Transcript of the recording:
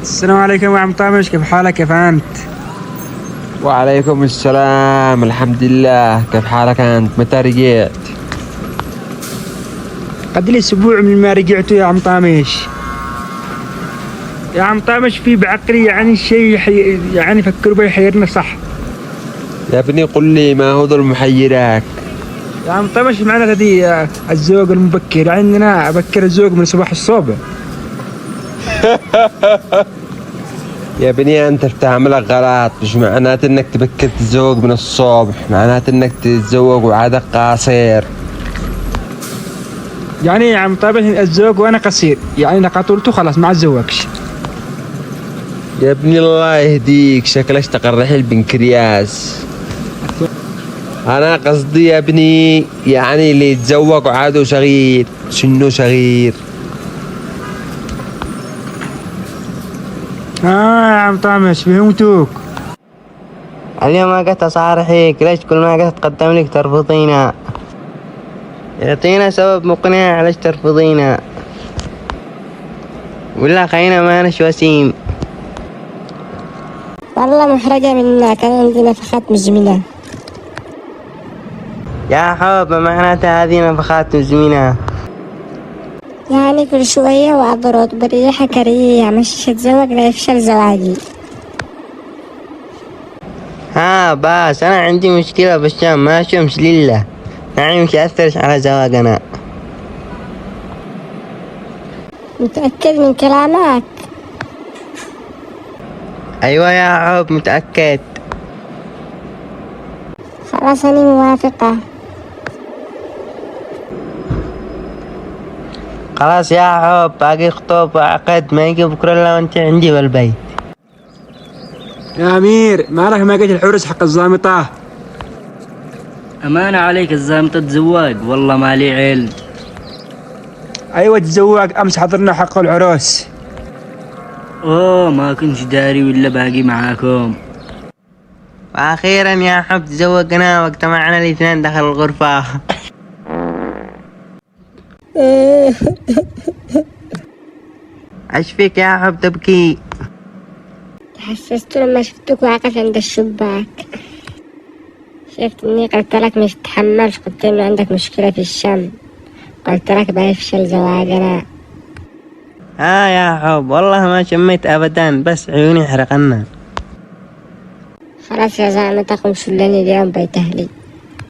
السلام عليكم يا عم طامش، كيف حالك؟ كيف أنت؟ وعليكم السلام. الحمد لله. كيف حالك أنت؟ متى رجعت؟ قد لي أسبوع من ما رجعتوا يا عم طامش. يا عم طامش في بعقلي يعني شيء يعني فكروا بي يحيرنا صح. يا ابني قل لي ما هو ذو المحيراك؟ يا عم طامش معنا هذه الزوج المبكر، عندنا أبكر الزوج من صباح الصبح. يا ابني أنت بتعملك غلط، مش معناته إنك تبكر تتزوج من الصبح، معناته إنك تتزوج وعادك قاصر. يعني يا عم طامش الزوج وأنا قصير، يعني أنا قطولته خلاص ما أتزوجش. يا ابني الله يهديك، شكلك تقرح البنكرياس. أنا قصدي يا ابني يعني اللي يتزوج وعاده صغير. شنو صغير؟ يا عم طامش فهمتوك. اليوم ما قد أصارحك، ليش كل ما قد أتقدم لك ترفضينا؟ اعطينا سبب مقنع ليش ترفضينا، ولا خلينا ما نش وسيم. والله محرجة منا، كان عندي نفخات مزمنة. يا حب ما معناتها هذه نفخات مزمنة؟ يعني كل شوية وأضرط بريحة كريهة، مش أتزوج لا يفشل زواجي. ها بس أنا عندي مشكلة بالشام، ما شمس لله يعني مش أثرش على زواجنا. متأكد من كلامك؟ أيوة يا حب متأكد. خلاص أنا موافقة. خلاص يا حب، باقي خطوب وعقد، ما يجي بكرة إلا وأنت عندي بالبيت. يا أمير مالك ما جيت الحورس حق الزامطة؟ أمانة عليك الزامطة تزواج، والله ما لي علم. أيوة تزوج، أمس حضرنا حق العروس. أوه ما كنتش داري ولا باقي معاكم. وأخيرا يا حب تزوجنا واجتمعنا الاثنين داخل الغرفة. ايش فيك يا حب تبكي؟ تحسست لما شفتك واقف عند الشباك، شفت إني قلت لك مش تتحملش، قلت إنه عندك مشكلة في الشم، قلت لك بيفشل زواجنا. يا حب والله ما شميت ابدا، بس عيوني حرقنا. خلاص يا زلمة، تقوم شلني اليوم بيت أهلي.